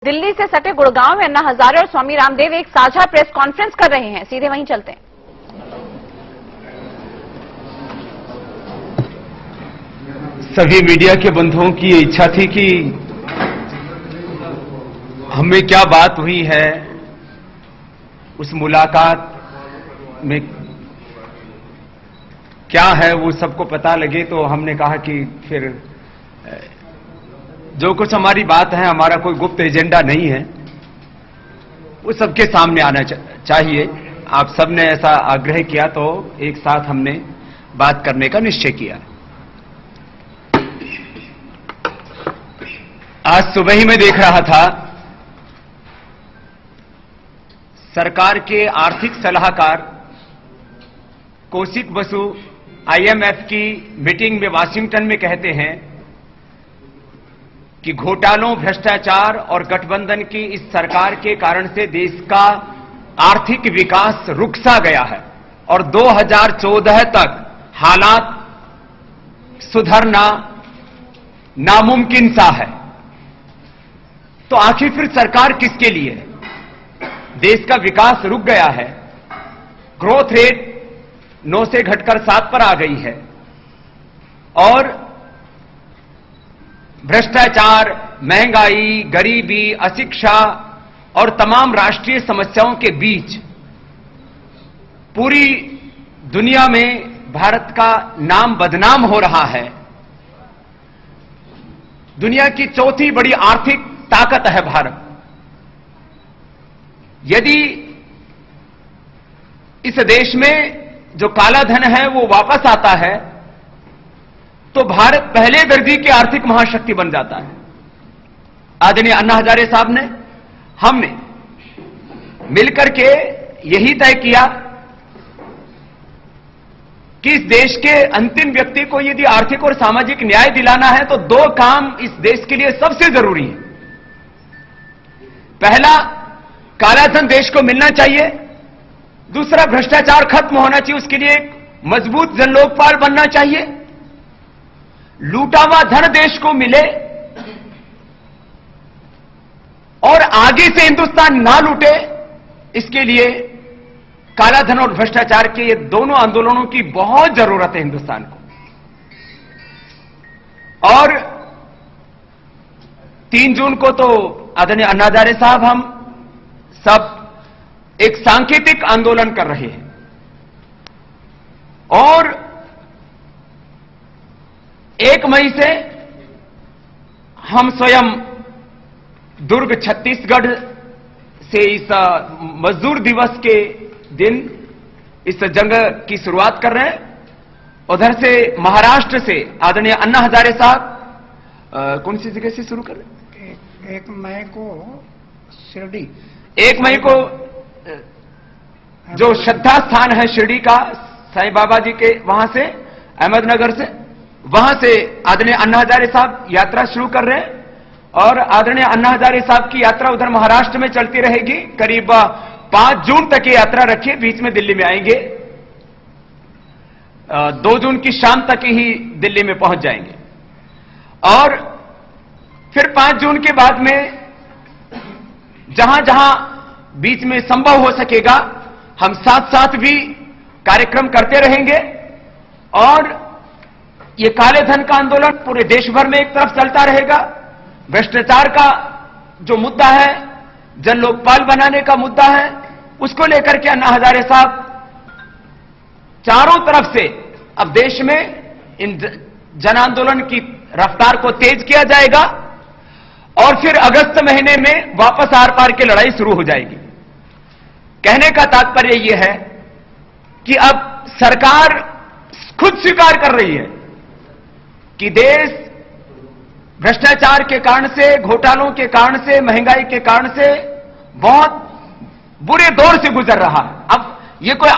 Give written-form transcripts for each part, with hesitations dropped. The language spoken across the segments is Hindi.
दिल्ली से सटे गुड़गांव में अन्ना हजारे और स्वामी रामदेव एक साझा प्रेस कॉन्फ्रेंस कर रहे हैं। सीधे वहीं चलते हैं। सभी मीडिया के बंधुओं की ये इच्छा थी कि हमें क्या बात हुई है, उस मुलाकात में क्या है वो सबको पता लगे। तो हमने कहा कि फिर जो कुछ हमारी बात है, हमारा कोई गुप्त एजेंडा नहीं है, वो सबके सामने आना चाहिए। आप सबने ऐसा आग्रह किया तो एक साथ हमने बात करने का निश्चय किया। आज सुबह ही मैं देख रहा था, सरकार के आर्थिक सलाहकार कौशिक बसु IMF की मीटिंग में वाशिंगटन में कहते हैं कि घोटालों, भ्रष्टाचार और गठबंधन की इस सरकार के कारण से देश का आर्थिक विकास रुक सा गया है और 2014 तक हालात सुधरना नामुमकिन सा है। तो आखिर फिर सरकार किसके लिए है? देश का विकास रुक गया है, ग्रोथ रेट 9 से घटकर 7 पर आ गई है और भ्रष्टाचार, महंगाई, गरीबी, अशिक्षा और तमाम राष्ट्रीय समस्याओं के बीच पूरी दुनिया में भारत का नाम बदनाम हो रहा है। दुनिया की चौथी बड़ी आर्थिक ताकत है भारत। यदि इस देश में जो काला धन है वो वापस आता है तो भारत पहले दर्जे की आर्थिक महाशक्ति बन जाता है। आदरणीय अन्ना हजारे साहब ने, हमने मिलकर के यही तय किया कि इस देश के अंतिम व्यक्ति को यदि आर्थिक और सामाजिक न्याय दिलाना है तो 2 काम इस देश के लिए सबसे जरूरी है। पहला, काला धन देश को मिलना चाहिए। दूसरा, भ्रष्टाचार खत्म होना चाहिए। उसके लिए एक मजबूत जनलोकपाल बनना चाहिए। लूटा हुआ धन देश को मिले और आगे से हिंदुस्तान ना लूटे, इसके लिए काला धन और भ्रष्टाचार के ये दोनों आंदोलनों की बहुत जरूरत है हिंदुस्तान को। और 3 जून को तो आदरणीय अन्ना हजारे साहब, हम सब एक सांकेतिक आंदोलन कर रहे हैं और 1 मई से हम स्वयं दुर्ग छत्तीसगढ़ से इस मजदूर दिवस के दिन इस जंग की शुरुआत कर रहे हैं। उधर से महाराष्ट्र से आदरणीय अन्ना हजारे साहब कौन सी जगह से शुरू कर रहे हैं? 1 मई को शिरडी, 1 मई को जो श्रद्धा स्थान है शिरडी का, साईं बाबा जी के, वहां से, अहमदनगर से, वहां से आदरणीय अन्ना हजारे साहब यात्रा शुरू कर रहे हैं और आदरणीय अन्ना हजारे साहब की यात्रा उधर महाराष्ट्र में चलती रहेगी। करीब 5 जून तक ये यात्रा रखिए, बीच में दिल्ली में आएंगे। 2 जून की शाम तक ही दिल्ली में पहुंच जाएंगे और फिर 5 जून के बाद में जहां जहां बीच में संभव हो सकेगा हम साथ साथ भी कार्यक्रम करते रहेंगे और ये काले धन का आंदोलन पूरे देश भर में एक तरफ चलता रहेगा। भ्रष्टाचार का जो मुद्दा है, जन लोकपाल बनाने का मुद्दा है, उसको लेकर के अन्ना हजारे साहब चारों तरफ से अब देश में इन जन आंदोलन की रफ्तार को तेज किया जाएगा और फिर अगस्त महीने में वापस आर पार की लड़ाई शुरू हो जाएगी। कहने का तात्पर्य यह है कि अब सरकार खुद स्वीकार कर रही है कि देश भ्रष्टाचार के कारण से, घोटालों के कारण से, महंगाई के कारण से बहुत बुरे दौर से गुजर रहा है। अब यह कोई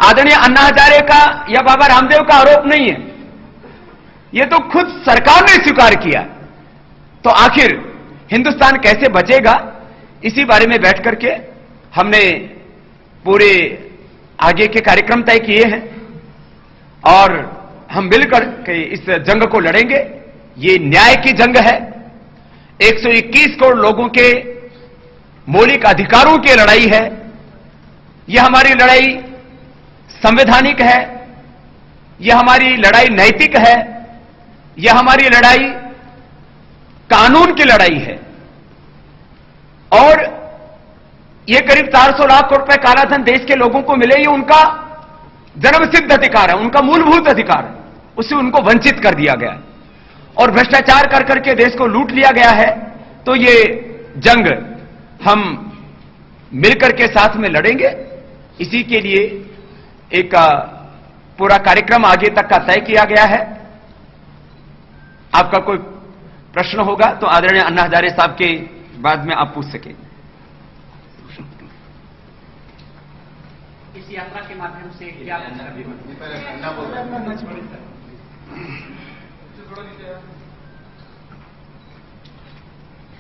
आदरणीय अन्ना हजारे का या बाबा रामदेव का आरोप नहीं है, यह तो खुद सरकार ने स्वीकार किया। तो आखिर हिंदुस्तान कैसे बचेगा, इसी बारे में बैठ करके हमने पूरे आगे के कार्यक्रम तय किए हैं और हम मिलकर के इस जंग को लड़ेंगे। ये न्याय की जंग है। 121 करोड़ लोगों के मौलिक अधिकारों की लड़ाई है, यह हमारी लड़ाई संवैधानिक है, यह हमारी लड़ाई नैतिक है, यह हमारी लड़ाई कानून की लड़ाई है। और यह करीब 400 लाख करोड़ रुपए काला धन देश के लोगों को मिले, ये उनका जन्मसिद्ध अधिकार है, उनका मूलभूत अधिकार है, उससे उनको वंचित कर दिया गया और भ्रष्टाचार कर करके देश को लूट लिया गया है। तो ये जंग हम मिलकर के साथ में लड़ेंगे। इसी के लिए एक पूरा कार्यक्रम आगे तक का तय किया गया है। आपका कोई प्रश्न होगा तो आदरणीय अन्ना हजारे साहब के बाद में आप पूछ सकें। इस यात्रा के माध्यम से क्या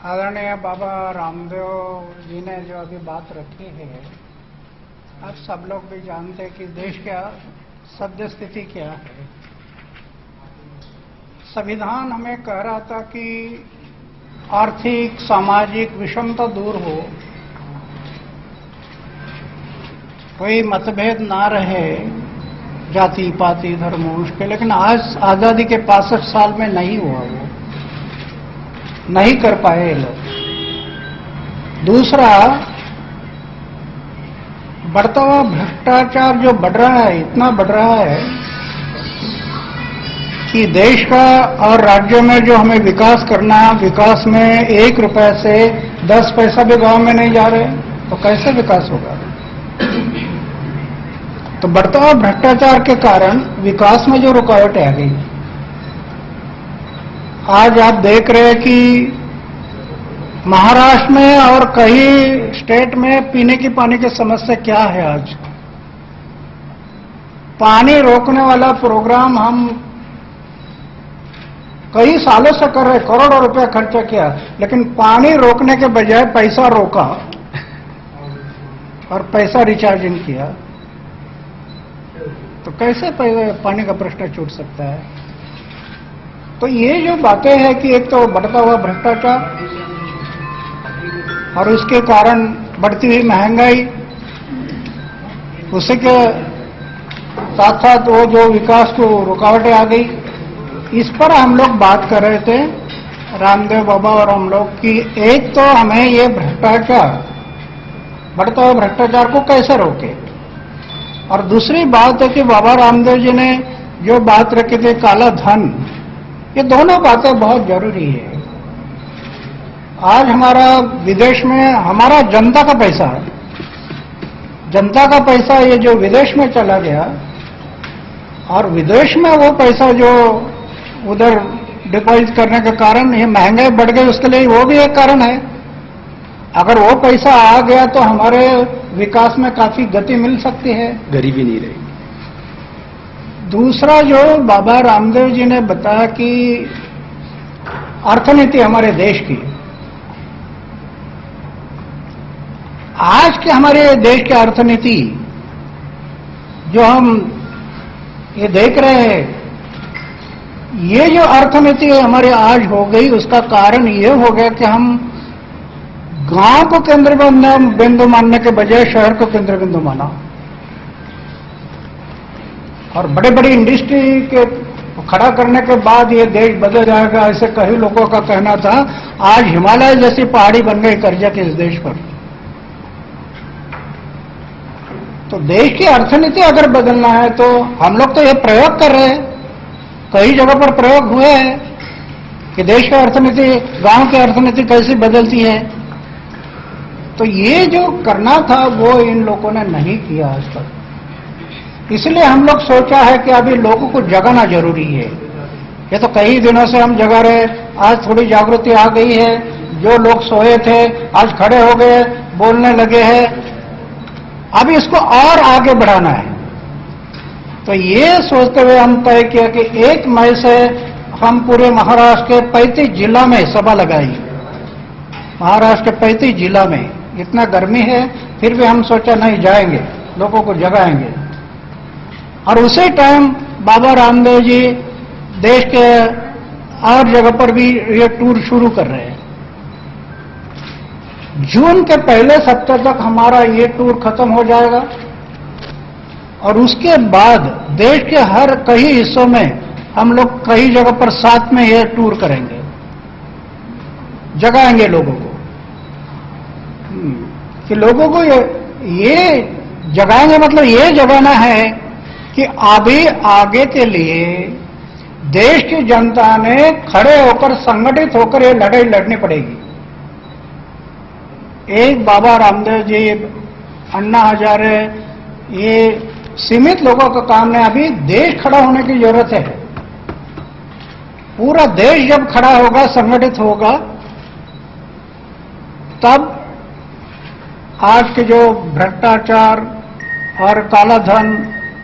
आदरणीय बाबा रामदेव जी ने जो अभी बात रखी है, आप सब लोग भी जानते हैं कि देश का सद्य स्थिति क्या है। संविधान हमें कह रहा था कि आर्थिक सामाजिक विषमता दूर हो, कोई मतभेद ना रहे जाति पाति धर्म उसके, लेकिन आज आजादी के 65 साल में नहीं हुआ, वो नहीं कर पाए लोग। दूसरा, बढ़ता हुआ भ्रष्टाचार जो बढ़ रहा है, इतना बढ़ रहा है कि देश का और राज्य में जो हमें विकास करना है, विकास में 1 रुपए से 10 पैसा भी गांव में नहीं जा रहे, तो कैसे विकास होगा? तो बढ़ता हुआ भ्रष्टाचार के कारण विकास में जो रुकावटें आ गई। आज आप देख रहे हैं कि महाराष्ट्र में और कई स्टेट में पीने की पानी की समस्या क्या है। आज पानी रोकने वाला प्रोग्राम हम कई सालों से कर रहे, करोड़ों रुपया खर्चा किया, लेकिन पानी रोकने के बजाय पैसा रोका और पैसा रिचार्जिंग किया, तो कैसे पानी का प्रश्न छूट सकता है? तो ये जो बातें हैं कि एक तो बढ़ता हुआ भ्रष्टाचार और उसके कारण बढ़ती हुई महंगाई, उसी के साथ साथ वो जो विकास को रुकावटें आ गई, इस पर हम लोग बात कर रहे थे रामदेव बाबा और हम लोग कि एक तो हमें ये भ्रष्टाचार, बढ़ता हुआ भ्रष्टाचार को कैसे रोके, और दूसरी बात है कि बाबा रामदेव जी ने जो बात रखी थी काला धन, ये दोनों बातें बहुत जरूरी है। आज हमारा विदेश में हमारा जनता का पैसा, जनता का पैसा ये जो विदेश में चला गया, और विदेश में वो पैसा जो उधर डिपॉजिट करने के कारण ये महंगाई बढ़ गई, उसके लिए वो भी एक कारण है। अगर वो पैसा आ गया तो हमारे विकास में काफी गति मिल सकती है, गरीबी नहीं रहेगी। दूसरा जो बाबा रामदेव जी ने बताया कि अर्थनीति हमारे देश की, आज के हमारे देश की अर्थनीति जो हम ये देख रहे हैं, ये जो अर्थनीति हमारी आज हो गई, उसका कारण ये हो गया कि हम गांव को केंद्र बिंदु मानने के बजाय शहर को केंद्र बिंदु माना, और बड़े बड़े इंडस्ट्री के खड़ा करने के बाद ये देश बदल जाएगा, ऐसे कई लोगों का कहना था। आज हिमालय जैसी पहाड़ी बन गई कर्जा के इस देश पर। तो देश की अर्थनीति अगर बदलना है तो हम लोग तो ये प्रयोग कर रहे हैं, कई जगह पर प्रयोग हुए हैं कि देश की अर्थनीति, गांव की अर्थनीति कैसी बदलती है। तो ये जो करना था वो इन लोगों ने नहीं किया आज तक। इसलिए हम लोग सोचा है कि अभी लोगों को जगाना जरूरी है। ये तो कई दिनों से हम जगा रहे, आज थोड़ी जागृति आ गई है। जो लोग सोए थे आज खड़े हो गए, बोलने लगे हैं। अभी इसको और आगे बढ़ाना है। तो ये सोचते हुए हम तय किया कि 1 मई से हम पूरे महाराष्ट्र के 35 जिला में सभा लगाई। महाराष्ट्र के 35 जिला में इतना गर्मी है, फिर भी हम सोचा नहीं, जाएंगे, लोगों को जगाएंगे। और उसी टाइम बाबा रामदेव जी देश के और जगह पर भी ये टूर शुरू कर रहे हैं। जून के पहले सप्ताह तक हमारा ये टूर खत्म हो जाएगा और उसके बाद देश के हर कई हिस्सों में हम लोग कई जगह पर साथ में ये टूर करेंगे, जगाएंगे लोगों को कि लोगों को ये जगाएंगे, मतलब ये जगाना है कि अभी आगे के लिए देश की जनता ने खड़े होकर संगठित होकर ये लड़ाई लड़नी पड़ेगी। एक बाबा रामदेव जी, अन्ना हजारे, ये सीमित लोगों का काम नहीं, अभी देश खड़ा होने की जरूरत है। पूरा देश जब खड़ा होगा, संगठित होगा, तब आज के जो भ्रष्टाचार और काला धन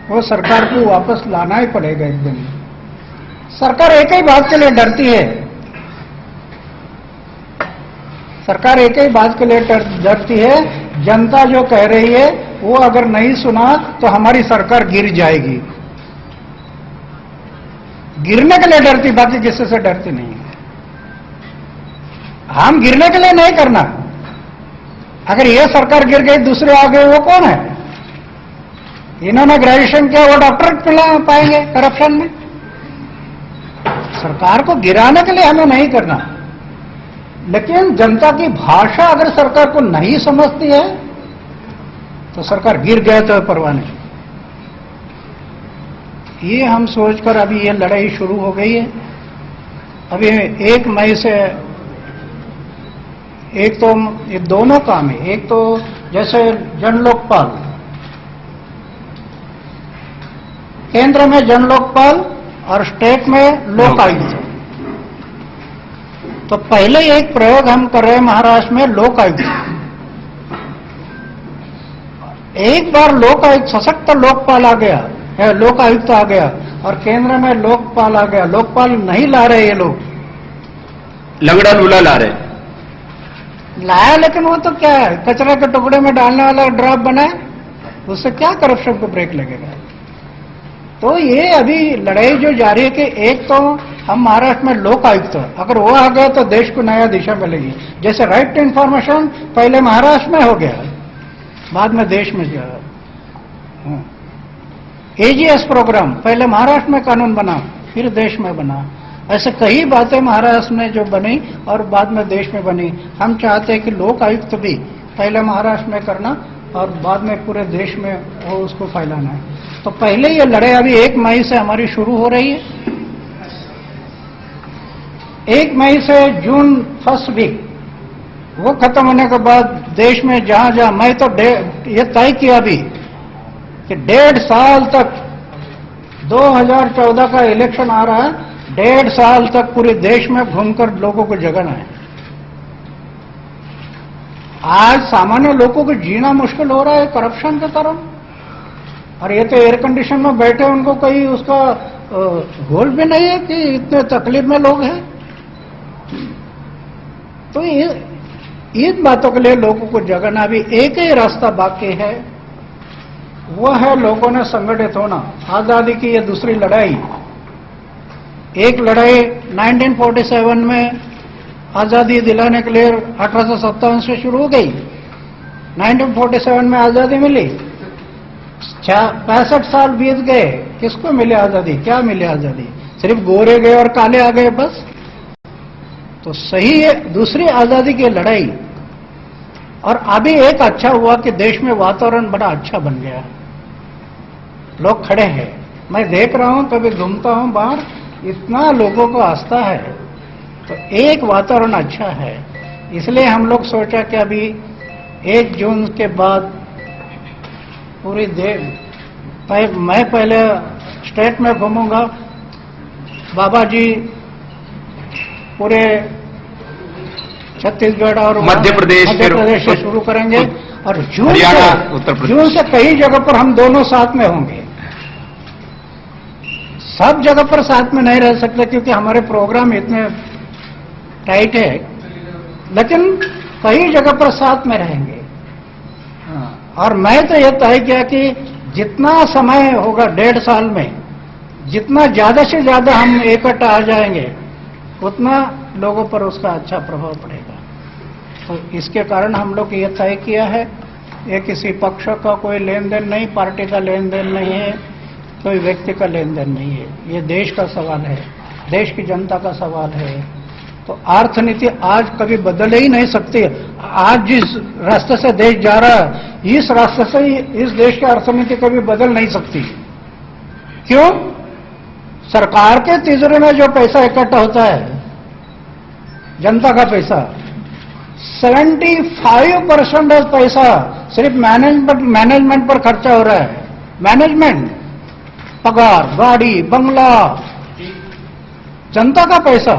वो सरकार को वापस लाना ही पड़ेगा एक दिन। सरकार एक ही बात के लिए डरती है, सरकार एक ही बात के लिए डरती है, जनता जो कह रही है वो अगर नहीं सुना तो हमारी सरकार गिर जाएगी। गिरने के लिए डरती, बाकी किसी से डरती नहीं है। हम गिरने के लिए नहीं करना। अगर ये सरकार गिर गई, दूसरे आ गए, वो कौन है? इन्होंने ग्रेजुएशन किया, वो डॉक्टरेट मिला पाएंगे करप्शन में। सरकार को गिराने के लिए हमें नहीं करना, लेकिन जनता की भाषा अगर सरकार को नहीं समझती है तो सरकार गिर गए तो परवाह नहीं। ये हम सोचकर अभी ये लड़ाई शुरू हो गई है। अभी 1 मई से एक तो ये दोनों काम है, एक तो जैसे जन लोकपाल, केंद्र में जन लोकपाल और स्टेट में लोक आयुक्त। तो पहले एक प्रयोग हम कर रहे हैं महाराष्ट्र में लोक आयुक्त। एक बार लोक आयुक्त, सशक्त लोकपाल आ गया है, लोक आयुक्त आ गया और केंद्र में लोकपाल आ गया। लोकपाल नहीं ला रहे ये लोग, लंगड़ा लूला ला रहे लाया, लेकिन वो तो क्या है, कचरे के टुकड़े में डालने वाला ड्रॉप बना है, उससे क्या करप्शन को ब्रेक लगेगा। तो ये अभी लड़ाई जो जारी है कि एक तो हम महाराष्ट्र में लोक आयुक्त, अगर वो आ गया तो देश को नया दिशा मिलेगी। जैसे राइट टू इंफॉर्मेशन पहले महाराष्ट्र में हो गया, बाद में देश में गया। एजीएस प्रोग्राम पहले महाराष्ट्र में कानून बना, फिर देश में बना। ऐसे कई बातें महाराष्ट्र में जो बनी और बाद में देश में बनी। हम चाहते हैं कि लोक आयुक्त भी पहले महाराष्ट्र में करना और बाद में पूरे देश में वो उसको फैलाना है। तो पहले ये लड़ाई अभी 1 मई से हमारी शुरू हो रही है। 1 मई से जून फर्स्ट वीक वो खत्म होने के बाद देश में जहां जहां, मैं तो ये तय किया अभी कि 1.5 साल तक, 2014 का इलेक्शन आ रहा है, 1.5 साल तक पूरे देश में घूमकर लोगों को जगाना है। आज सामान्य लोगों को जीना मुश्किल हो रहा है करप्शन के कारण, और ये तो एयर कंडीशन में बैठे, उनको कोई उसका गोल भी नहीं है कि इतने तकलीफ में लोग हैं। तो इन बातों के लिए लोगों को जगाना, अभी एक ही रास्ता बाकी है, वो है लोगों ने संगठित होना। आजादी की ये दूसरी लड़ाई, एक लड़ाई 1947 में आजादी दिलाने के लिए 1857 से शुरू हो गई। 1947 में आजादी मिली, 65 साल बीत गए, किसको मिले आजादी? क्या मिले आजादी? सिर्फ गोरे गए और काले आ गए बस। तो सही है दूसरी आजादी की लड़ाई। और अभी एक अच्छा हुआ कि देश में वातावरण बड़ा अच्छा बन गया, लोग खड़े हैं। मैं देख रहा हूं, कभी घूमता हूं बाहर, इतना लोगों को आस्था है, तो एक वातावरण अच्छा है। इसलिए हम लोग सोचा कि अभी 1 जून के बाद पूरी मैं पहले स्टेट में घूमूंगा, बाबा जी पूरे छत्तीसगढ़ और मध्य प्रदेश से शुरू करेंगे, और जून से कई जगह पर हम दोनों साथ में होंगे। सब जगह पर साथ में नहीं रह सकते क्योंकि हमारे प्रोग्राम इतने टाइट है, लेकिन कई जगह पर साथ में रहेंगे। और मैं तो ये तय किया कि जितना समय होगा 1.5 साल में, जितना ज्यादा से ज्यादा हम इकट्ठा आ जाएंगे, उतना लोगों पर उसका अच्छा प्रभाव पड़ेगा। तो इसके कारण हम लोग ये तय किया है, ये किसी पक्ष का कोई लेन देन नहीं, पार्टी का लेन देन नहीं है, कोई व्यक्ति का लेन देन नहीं है, ये देश का सवाल है, देश की जनता का सवाल है। तो अर्थनीति आज कभी बदल ही नहीं सकती। आज जिस रास्ते से देश जा रहा है, इस रास्ते से इस देश की अर्थनीति कभी बदल नहीं सकती। क्यों? सरकार के तिजोरी में जो पैसा इकट्ठा होता है, जनता का पैसा, 75% पैसा सिर्फ मैनेजमेंट पर खर्चा हो रहा है। मैनेजमेंट, पगार, गाड़ी, बंगला, जनता का पैसा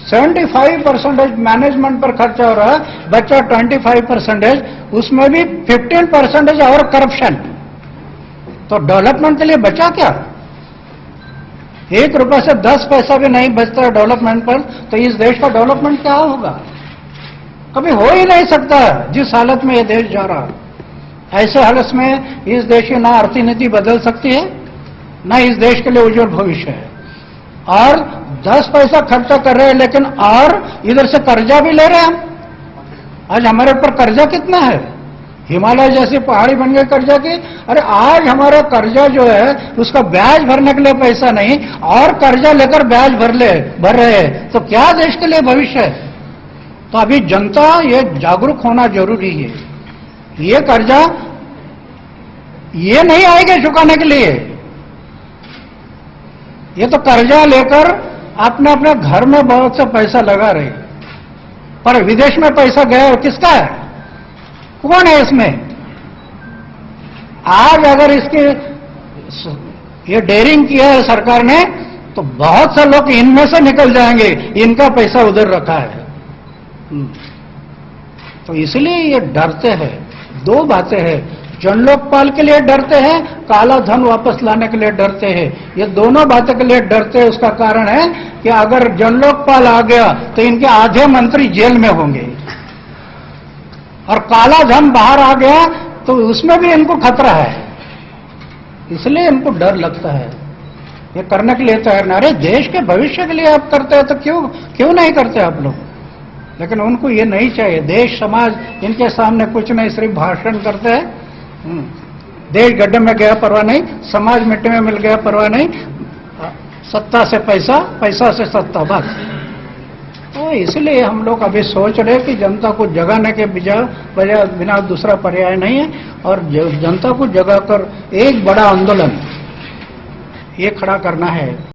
75% मैनेजमेंट पर खर्चा हो रहा है, बचा 25%, उसमें भी 15% और करप्शन। तो डेवलपमेंट के लिए बचा क्या? 1 रुपए से 10 पैसा भी नहीं बचता डेवलपमेंट पर, तो इस देश का डेवलपमेंट क्या होगा? कभी हो ही नहीं सकता जिस हालत में यह देश जा रहा है। ऐसे हालत में इस देश की ना अर्थनीति बदल सकती है, ना इस देश के लिए उज्जवल भविष्य है। और 10 पैसा खर्चा कर रहे हैं, लेकिन और इधर से कर्जा भी ले रहे हैं हम। आज हमारे ऊपर कर्जा कितना है? हिमालय जैसी पहाड़ी बन गई कर्जा की। अरे आज हमारा कर्जा जो है उसका ब्याज भरने के लिए पैसा नहीं, और कर्जा लेकर ब्याज भर रहे हैं, तो क्या देश के लिए भविष्य है? तो अभी जनता ये जागरूक होना जरूरी है। ये कर्जा ये नहीं आएगा चुकाने के लिए, ये तो कर्जा लेकर अपने अपने घर में बहुत सा पैसा लगा रहे, पर विदेश में पैसा गया किसका है? कौन है इसमें? आज अगर इसकी ये डेयरिंग किया है सरकार ने, तो बहुत से लोग इनमें से निकल जाएंगे, इनका पैसा उधर रखा है। तो इसलिए ये डरते हैं। 2 बातें हैं, जन लोकपाल के लिए डरते हैं, काला धन वापस लाने के लिए डरते हैं। ये दोनों बातों के लिए डरते हैं। उसका कारण है कि अगर जन लोकपाल आ गया तो इनके आधे मंत्री जेल में होंगे, और काला धन बाहर आ गया तो उसमें भी इनको खतरा है, इसलिए इनको डर लगता है। ये करने के लिए तैयार नहीं। अरे देश के भविष्य के लिए आप करते हैं तो क्यों नहीं करते आप लोग? लेकिन उनको ये नहीं चाहिए। देश समाज इनके सामने कुछ नहीं, सिर्फ भाषण करते हैं। देश गड्ढे में गया परवाह नहीं, समाज मिट्टी में मिल गया परवाह नहीं, सत्ता से पैसा, पैसा से सत्ता, बस। तो इसलिए हम लोग अभी सोच रहे कि जनता को जगाने के बिना दूसरा पर्याय नहीं है, और जनता को जगाकर एक बड़ा आंदोलन ये खड़ा करना है।